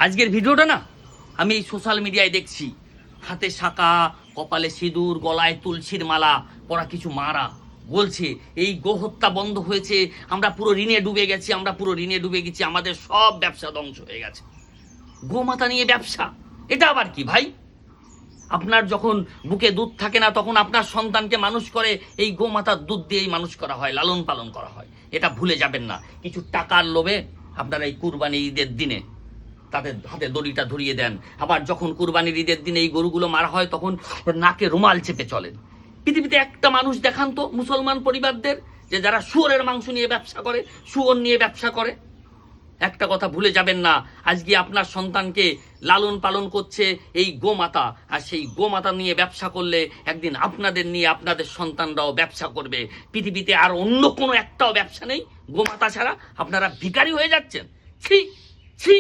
আজকের ভিডিওটা না আমি এই সোশ্যাল মিডিয়ায় দেখছি, হাতে শাঁখা, কপালে সিঁদুর, গলায় তুলসীর মালা পরা কিছু মারা বলছে এই গোহত্যা বন্ধ হয়েছে, আমরা পুরো ঋণে ডুবে গেছি, আমাদের সব ব্যবসা ধ্বংস হয়ে গেছে। গোমাতা নিয়ে ব্যবসা, এটা আবার কি ভাই? আপনার যখন বুকে দুধ থাকে না তখন আপনার সন্তানকে মানুষ করে এই গোমাতার দুধ দিয়েই মানুষ করা হয়, লালন পালন করা হয়। এটা ভুলে যাবেন না। কিছু টাকার লোভে আপনারা এই কুরবানি ঈদের দিনে তাদের হাতে দড়িটা ধরিয়ে দেন, আবার যখন কুরবানির ঈদের দিনে এই গরুগুলো মারা হয় তখন নাকে রুমাল চেপে চলেন। পৃথিবীতে একটা মানুষ দেখান তো মুসলমান পরিবারদের যে যারা শুয়োরের মাংস নিয়ে ব্যবসা করে, শুয়োর নিয়ে ব্যবসা করে। একটা কথা ভুলে যাবেন না, আজকে আপনার সন্তানকে লালন পালন করছে এই গোমাতা, আর সেই গোমাতা নিয়ে ব্যবসা করলে একদিন আপনাদের নিয়ে আপনাদের সন্তানরাও ব্যবসা করবে। পৃথিবীতে আর অন্য কোনো একটাও ব্যবসা নেই গোমাতা ছাড়া। আপনারা ভিখারি হয়ে যাচ্ছেন। ছি ছি।